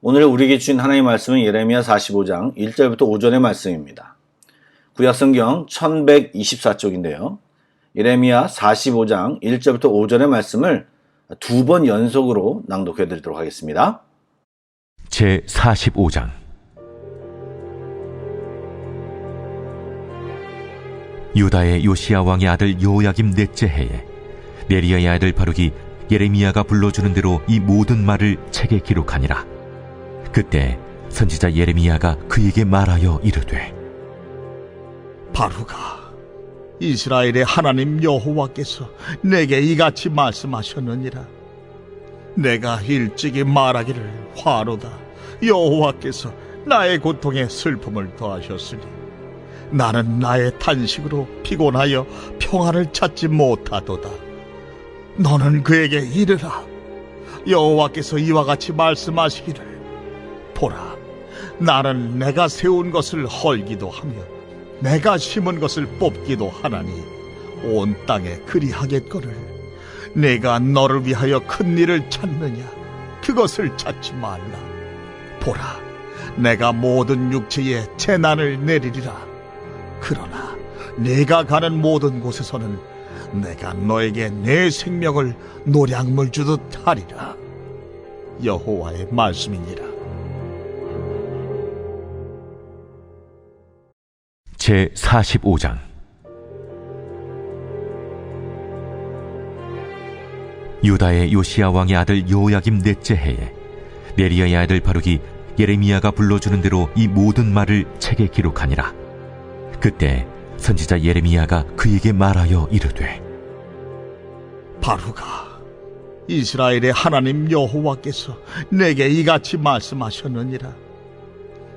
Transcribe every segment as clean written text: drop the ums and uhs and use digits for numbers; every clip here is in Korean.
오늘 우리에게 주신 하나님의 말씀은 예레미야 45장 1절부터 5절의 말씀입니다. 구약성경 1124쪽인데요. 예레미야 45장 1절부터 5절의 말씀을 두 번 연속으로 낭독해 드리도록 하겠습니다. 제 45장. 유다의 요시야 왕의 아들 요야김 넷째 해에 네리야의 아들 바룩이 예레미야가 불러주는 대로 이 모든 말을 책에 기록하니라. 그때 선지자 예레미야가 그에게 말하여 이르되, 바루가, 이스라엘의 하나님 여호와께서 내게 이같이 말씀하셨느니라. 내가 일찍이 말하기를 화로다. 여호와께서 나의 고통에 슬픔을 더하셨으니 나는 나의 탄식으로 피곤하여 평안을 찾지 못하도다. 너는 그에게 이르라. 여호와께서 이와 같이 말씀하시기를, 보라, 나는 내가 세운 것을 헐기도 하며 내가 심은 것을 뽑기도 하나니 온 땅에 그리하겠거늘 내가 너를 위하여 큰 일을 찾느냐? 그것을 찾지 말라. 보라, 내가 모든 육체에 재난을 내리리라. 그러나 내가 가는 모든 곳에서는 내가 너에게 내 생명을 노량물 주듯 하리라. 여호와의 말씀이니라. 제 45장. 유다의 요시야 왕의 아들 요야김 넷째 해에 네리야의 아들 바룩이 예레미야가 불러주는 대로 이 모든 말을 책에 기록하니라. 그때 선지자 예레미야가 그에게 말하여 이르되, 바루가, 이스라엘의 하나님 여호와께서 내게 이같이 말씀하셨느니라.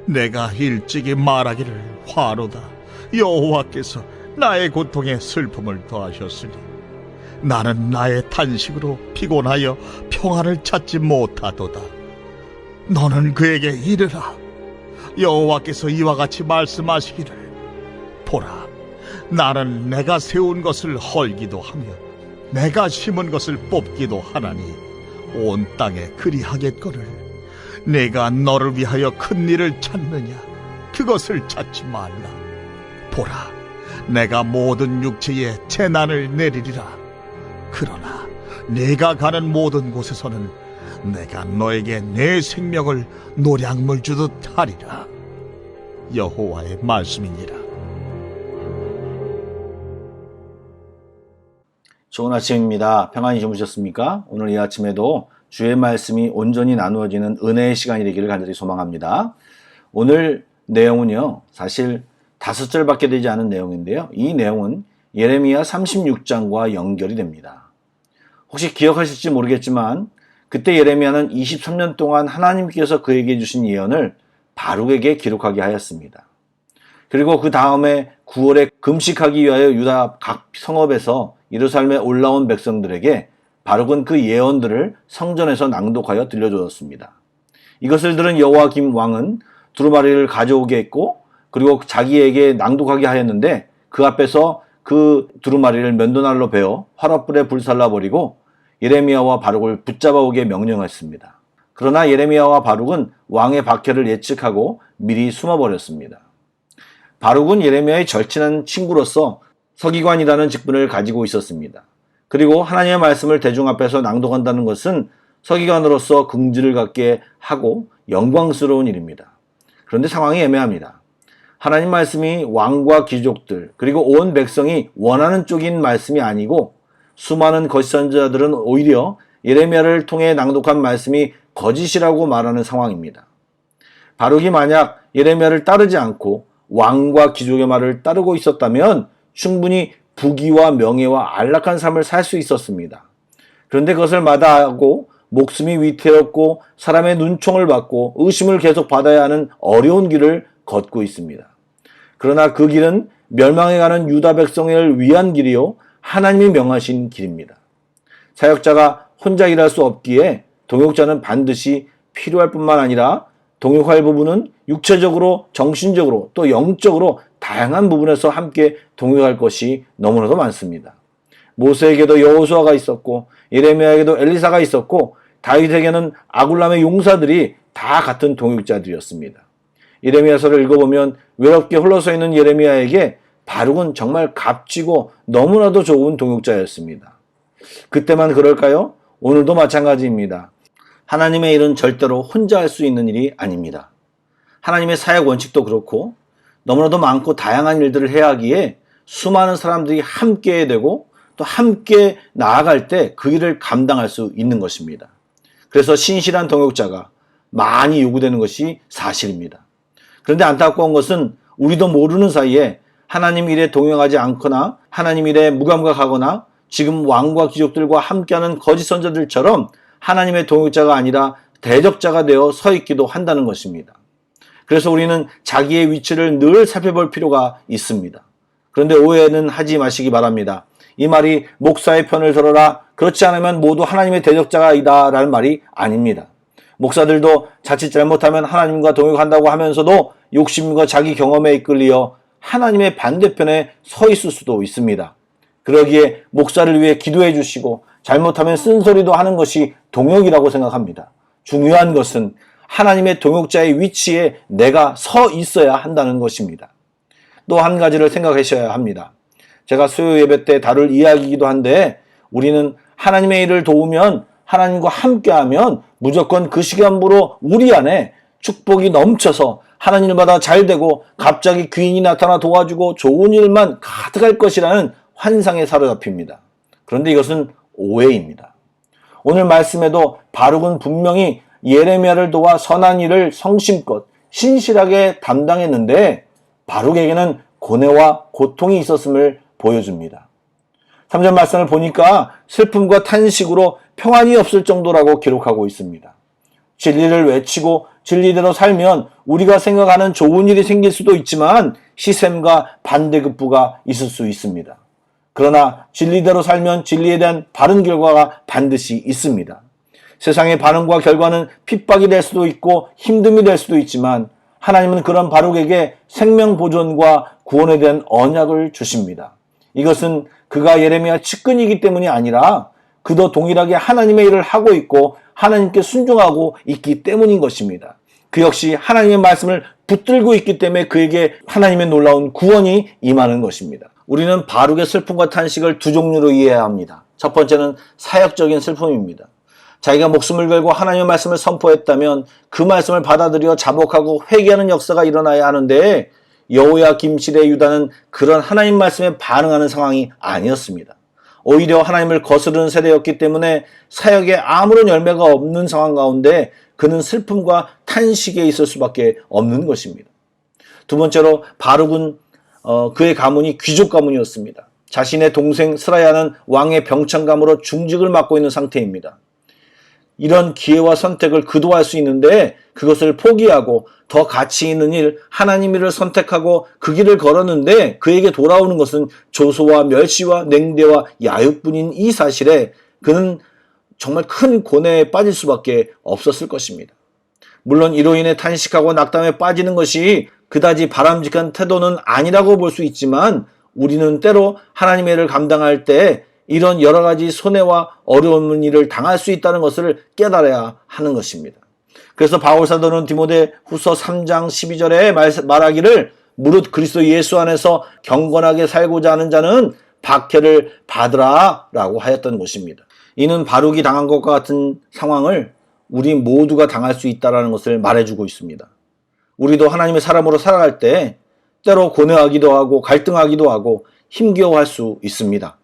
내가 일찍이 말하기를 화로다. 여호와께서 나의 고통에 슬픔을 더하셨으니 나는 나의 탄식으로 피곤하여 평안을 찾지 못하도다. 너는 그에게 이르라. 여호와께서 이와 같이 말씀하시기를, 보라, 나는 내가 세운 것을 헐기도 하며 내가 심은 것을 뽑기도 하나니 온 땅에 그리하겠거늘 내가 너를 위하여 큰 일을 찾느냐? 그것을 찾지 말라. 보라, 내가 모든 육체에 재난을 내리리라. 그러나 내가 가는 모든 곳에서는 내가 너에게 내 생명을 노량물 주듯 하리라. 여호와의 말씀이니라. 좋은 아침입니다. 평안히 주무셨습니까? 오늘 이 아침에도 주의 말씀이 온전히 나누어지는 은혜의 시간이 되기를 간절히 소망합니다. 오늘 내용은요, 사실 5절밖에 되지 않은 내용인데요. 이 내용은 예레미야 36장과 연결이 됩니다. 혹시 기억하실지 모르겠지만 그때 예레미야는 23년 동안 하나님께서 그에게 주신 예언을 바룩에게 기록하게 하였습니다. 그리고 그 다음에 9월에 금식하기 위하여 유다 각 성읍에서 예루살렘에 올라온 백성들에게 바룩은 그 예언들을 성전에서 낭독하여 들려주었습니다. 이것을 들은 여호야김 왕은 두루마리를 가져오게 했고, 그리고 자기에게 낭독하게 하였는데 그 앞에서 그 두루마리를 면도날로 베어 화롯불에 불살라버리고 예레미야와 바룩을 붙잡아오게 명령했습니다. 그러나 예레미야와 바룩은 왕의 박해를 예측하고 미리 숨어버렸습니다. 바룩은 예레미야의 절친한 친구로서 서기관이라는 직분을 가지고 있었습니다. 그리고 하나님의 말씀을 대중 앞에서 낭독한다는 것은 서기관으로서 긍지를 갖게 하고 영광스러운 일입니다. 그런데 상황이 애매합니다. 하나님 말씀이 왕과 귀족들 그리고 온 백성이 원하는 쪽인 말씀이 아니고 수많은 거짓 선지자들은 오히려 예레미야를 통해 낭독한 말씀이 거짓이라고 말하는 상황입니다. 바룩이 만약 예레미야를 따르지 않고 왕과 귀족의 말을 따르고 있었다면 충분히 부귀와 명예와 안락한 삶을 살 수 있었습니다. 그런데 그것을 마다하고 목숨이 위태롭고 사람의 눈총을 받고 의심을 계속 받아야 하는 어려운 길을 걷고 있습니다. 그러나 그 길은 멸망해 가는 유다 백성을 위한 길이요, 하나님이 명하신 길입니다. 사역자가 혼자 일할 수 없기에 동역자는 반드시 필요할 뿐만 아니라 동역할 부분은 육체적으로, 정신적으로, 또 영적으로 다양한 부분에서 함께 동역할 것이 너무나도 많습니다. 모세에게도 여호수아가 있었고 예레미야에게도 엘리사가 있었고 다윗에게는 아굴람의 용사들이 다 같은 동역자들이었습니다. 예레미야서를 읽어보면 외롭게 홀로서 있는 예레미야에게 바룩은 정말 값지고 너무나도 좋은 동역자였습니다. 그때만 그럴까요? 오늘도 마찬가지입니다. 하나님의 일은 절대로 혼자 할 수 있는 일이 아닙니다. 하나님의 사역 원칙도 그렇고 너무나도 많고 다양한 일들을 해야 하기에 수많은 사람들이 함께 해야 되고 또 함께 나아갈 때 그 일을 감당할 수 있는 것입니다. 그래서 신실한 동역자가 많이 요구되는 것이 사실입니다. 그런데 안타까운 것은 우리도 모르는 사이에 하나님 일에 동역하지 않거나 하나님 일에 무감각하거나 지금 왕과 귀족들과 함께하는 거짓 선자들처럼 하나님의 동역자가 아니라 대적자가 되어 서 있기도 한다는 것입니다. 그래서 우리는 자기의 위치를 늘 살펴볼 필요가 있습니다. 그런데 오해는 하지 마시기 바랍니다. 이 말이 목사의 편을 들어라, 그렇지 않으면 모두 하나님의 대적자가 이다 라는 말이 아닙니다. 목사들도 자칫 잘못하면 하나님과 동역한다고 하면서도 욕심과 자기 경험에 이끌려 하나님의 반대편에 서 있을 수도 있습니다. 그러기에 목사를 위해 기도해 주시고 잘못하면 쓴소리도 하는 것이 동역이라고 생각합니다. 중요한 것은 하나님의 동역자의 위치에 내가 서 있어야 한다는 것입니다. 또 한 가지를 생각하셔야 합니다. 제가 수요 예배 때 다룰 이야기이기도 한데 우리는 하나님의 일을 도우면 하나님과 함께하면 무조건 그 시간부로 우리 안에 축복이 넘쳐서 하나님 일마다 잘 되고 갑자기 귀인이 나타나 도와주고 좋은 일만 가득할 것이라는 환상에 사로잡힙니다. 그런데 이것은 오해입니다. 오늘 말씀에도 바룩은 분명히 예레미야를 도와 선한 일을 성심껏 신실하게 담당했는데 바룩에게는 고뇌와 고통이 있었음을 보여줍니다. 3절 말씀을 보니까 슬픔과 탄식으로 평안이 없을 정도라고 기록하고 있습니다. 진리를 외치고 진리대로 살면 우리가 생각하는 좋은 일이 생길 수도 있지만 시샘과 반대급부가 있을 수 있습니다. 그러나 진리대로 살면 진리에 대한 바른 결과가 반드시 있습니다. 세상의 반응과 결과는 핍박이 될 수도 있고 힘듦이 될 수도 있지만 하나님은 그런 바룩에게 생명 보존과 구원에 대한 언약을 주십니다. 이것은 그가 예레미야 측근이기 때문이 아니라 그도 동일하게 하나님의 일을 하고 있고 하나님께 순종하고 있기 때문인 것입니다. 그 역시 하나님의 말씀을 붙들고 있기 때문에 그에게 하나님의 놀라운 구원이 임하는 것입니다. 우리는 바룩의 슬픔과 탄식을 두 종류로 이해해야 합니다. 첫 번째는 사역적인 슬픔입니다. 자기가 목숨을 걸고 하나님의 말씀을 선포했다면 그 말씀을 받아들여 자복하고 회개하는 역사가 일어나야 하는데 여호야김 시대 유다는 그런 하나님 말씀에 반응하는 상황이 아니었습니다. 오히려 하나님을 거스르는 세대였기 때문에 사역에 아무런 열매가 없는 상황 가운데 그는 슬픔과 탄식에 있을 수밖에 없는 것입니다. 두 번째로 바룩은 그의 가문이 귀족 가문이었습니다. 자신의 동생 스라야는 왕의 병창감으로 중직을 맡고 있는 상태입니다. 이런 기회와 선택을 그도 할 수 있는데 그것을 포기하고 더 가치 있는 일, 하나님 일을 선택하고 그 길을 걸었는데 그에게 돌아오는 것은 조소와 멸시와 냉대와 야육뿐인 이 사실에 그는 정말 큰 고뇌에 빠질 수밖에 없었을 것입니다. 물론 이로 인해 탄식하고 낙담에 빠지는 것이 그다지 바람직한 태도는 아니라고 볼 수 있지만 우리는 때로 하나님의 일을 감당할 때 이런 여러 가지 손해와 어려운 일을 당할 수 있다는 것을 깨달아야 하는 것입니다. 그래서 바울 사도는 디모데 후서 3장 12절에 말하기를 무릇 그리스도 예수 안에서 경건하게 살고자 하는 자는 박해를 받으라 라고 하였던 것입니다. 이는 바룩이 당한 것과 같은 상황을 우리 모두가 당할 수 있다는 것을 말해주고 있습니다. 우리도 하나님의 사람으로 살아갈 때 때로 고뇌하기도 하고 갈등하기도 하고 힘겨워할 수 있습니다.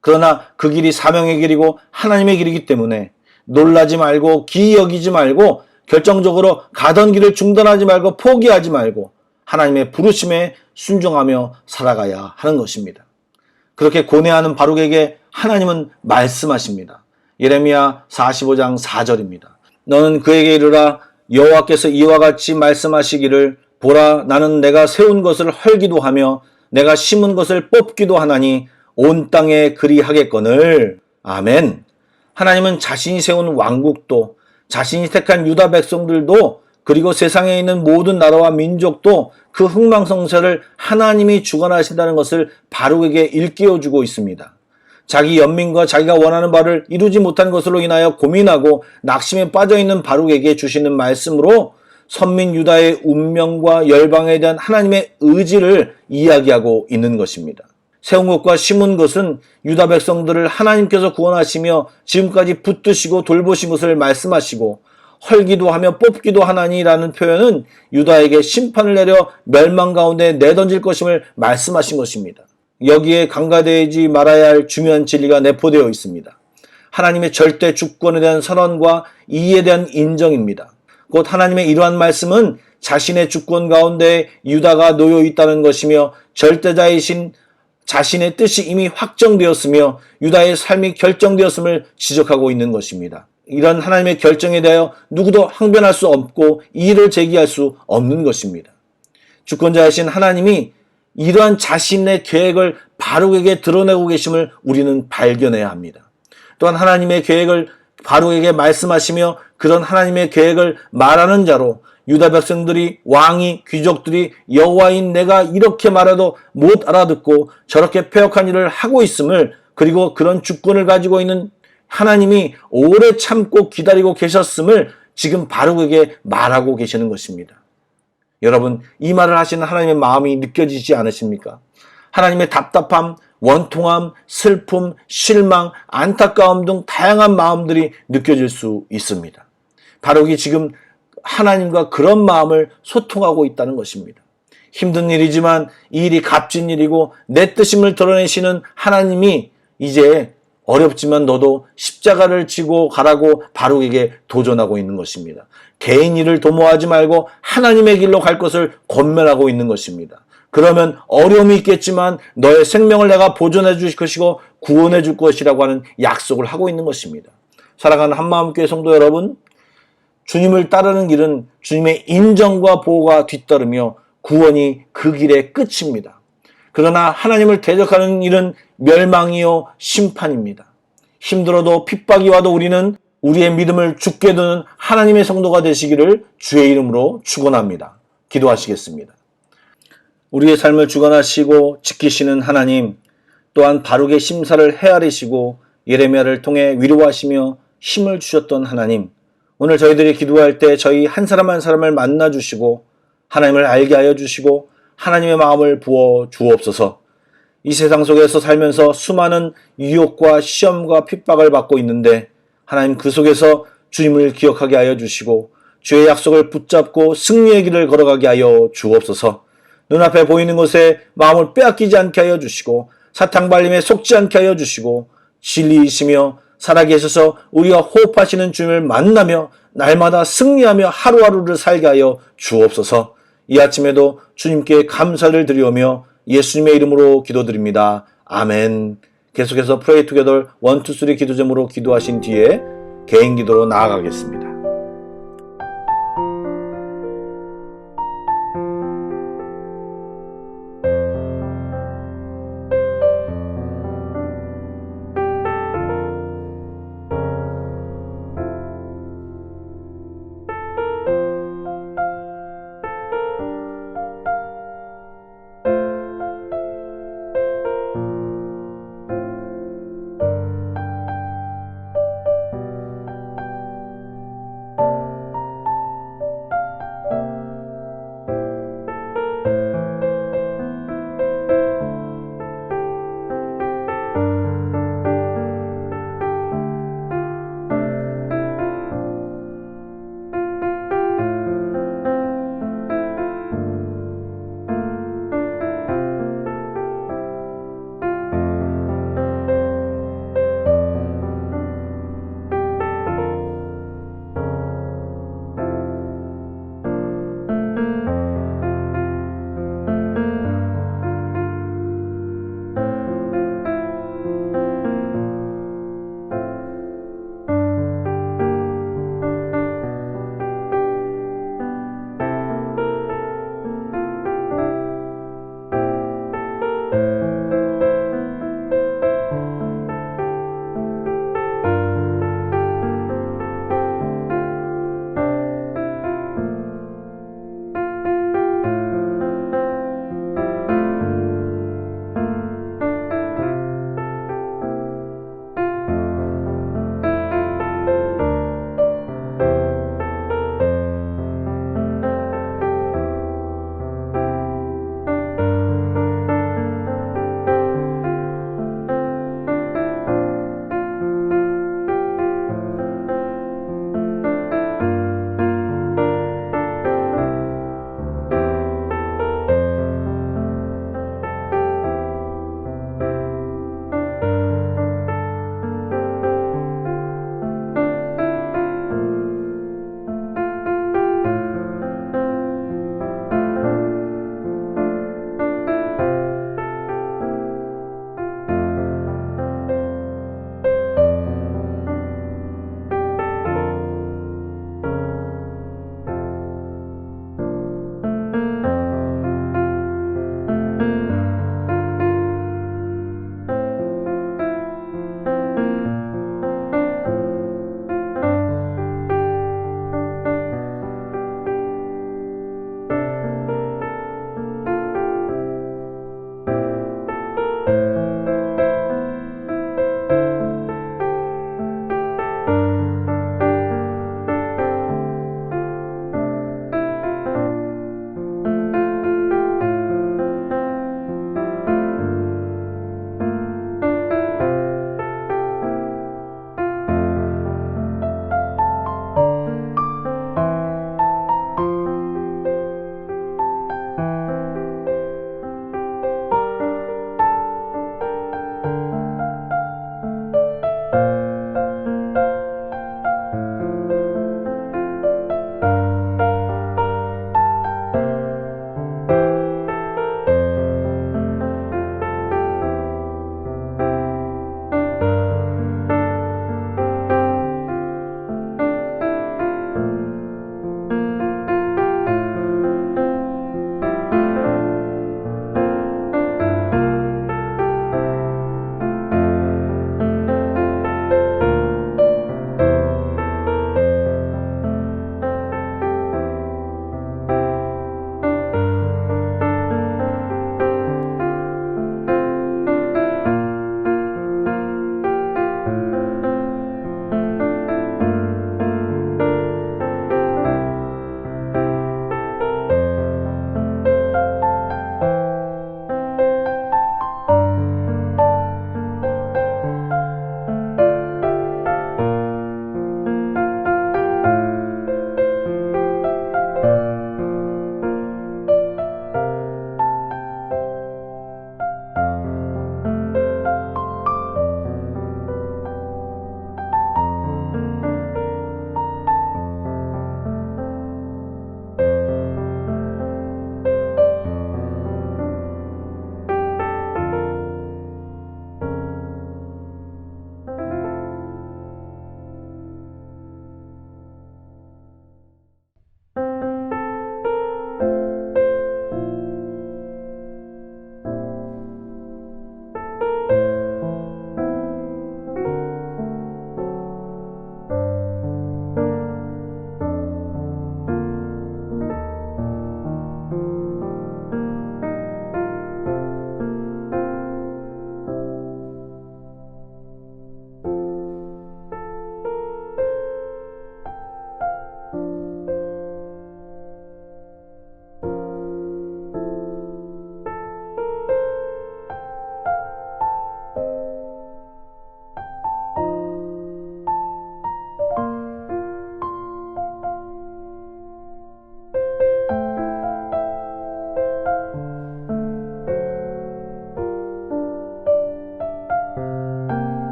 그러나 그 길이 사명의 길이고 하나님의 길이기 때문에 놀라지 말고 기이 여기지 말고 결정적으로 가던 길을 중단하지 말고 포기하지 말고 하나님의 부르심에 순종하며 살아가야 하는 것입니다. 그렇게 고뇌하는 바룩에게 하나님은 말씀하십니다. 예레미야 45장 4절입니다. 너는 그에게 이르라 여호와께서 이와 같이 말씀하시기를 보라 나는 내가 세운 것을 헐기도 하며 내가 심은 것을 뽑기도 하나니 온 땅에 그리하겠거늘. 아멘. 하나님은 자신이 세운 왕국도 자신이 택한 유다 백성들도 그리고 세상에 있는 모든 나라와 민족도 그 흥망성쇠를 하나님이 주관하신다는 것을 바룩에게 일깨워주고 있습니다. 자기 연민과 자기가 원하는 바를 이루지 못한 것으로 인하여 고민하고 낙심에 빠져있는 바룩에게 주시는 말씀으로 선민 유다의 운명과 열방에 대한 하나님의 의지를 이야기하고 있는 것입니다. 세운 것과 심은 것은 유다 백성들을 하나님께서 구원하시며 지금까지 붙드시고 돌보신 것을 말씀하시고, 헐기도 하며 뽑기도 하나니라는 표현은 유다에게 심판을 내려 멸망 가운데 내던질 것임을 말씀하신 것입니다. 여기에 간과되지 말아야 할 중요한 진리가 내포되어 있습니다. 하나님의 절대 주권에 대한 선언과 이에 대한 인정입니다. 곧 하나님의 이러한 말씀은 자신의 주권 가운데 유다가 놓여 있다는 것이며, 절대자이신 자신의 뜻이 이미 확정되었으며 유다의 삶이 결정되었음을 지적하고 있는 것입니다. 이런 하나님의 결정에 대하여 누구도 항변할 수 없고 이의를 제기할 수 없는 것입니다. 주권자이신 하나님이 이러한 자신의 계획을 바룩에게 드러내고 계심을 우리는 발견해야 합니다. 또한 하나님의 계획을 바룩에게 말씀하시며 그런 하나님의 계획을 말하는 자로 유다 백성들이, 왕이, 귀족들이 여호와인 내가 이렇게 말해도 못 알아듣고 저렇게 패역한 일을 하고 있음을, 그리고 그런 주권을 가지고 있는 하나님이 오래 참고 기다리고 계셨음을 지금 바룩에게 말하고 계시는 것입니다. 여러분, 이 말을 하시는 하나님의 마음이 느껴지지 않으십니까? 하나님의 답답함, 원통함, 슬픔, 실망, 안타까움 등 다양한 마음들이 느껴질 수 있습니다. 바룩이 지금 하나님과 그런 마음을 소통하고 있다는 것입니다. 힘든 일이지만 이 일이 값진 일이고 내 뜻임을 드러내시는 하나님이 이제 어렵지만 너도 십자가를 지고 가라고 바룩에게 도전하고 있는 것입니다. 개인 일을 도모하지 말고 하나님의 길로 갈 것을 권면하고 있는 것입니다. 그러면 어려움이 있겠지만 너의 생명을 내가 보존해 줄 것이고 구원해 줄 것이라고 하는 약속을 하고 있는 것입니다. 사랑하는 한마음교회 성도 여러분, 주님을 따르는 길은 주님의 인정과 보호가 뒤따르며 구원이 그 길의 끝입니다. 그러나 하나님을 대적하는 일은 멸망이요 심판입니다. 힘들어도 핍박이 와도 우리는 우리의 믿음을 굳게 두는 하나님의 성도가 되시기를 주의 이름으로 축원합니다. 기도하시겠습니다. 우리의 삶을 주관하시고 지키시는 하나님, 또한 바룩의 심사를 헤아리시고 예레미야를 통해 위로하시며 힘을 주셨던 하나님, 오늘 저희들이 기도할 때 저희 한 사람 한 사람을 만나 주시고 하나님을 알게 하여 주시고 하나님의 마음을 부어 주옵소서. 이 세상 속에서 살면서 수많은 유혹과 시험과 핍박을 받고 있는데 하나님, 그 속에서 주님을 기억하게 하여 주시고 주의 약속을 붙잡고 승리의 길을 걸어가게 하여 주옵소서. 눈앞에 보이는 것에 마음을 빼앗기지 않게 하여 주시고 사탕 발림에 속지 않게 하여 주시고 진리이시며 살아계셔서 우리가 호흡하시는 주님을 만나며 날마다 승리하며 하루하루를 살게 하여 주옵소서. 이 아침에도 주님께 감사를 드리오며 예수님의 이름으로 기도드립니다. 아멘. 계속해서 프레이 투게더 1, 2, 3 기도 제목으로 기도하신 뒤에 개인 기도로 나아가겠습니다.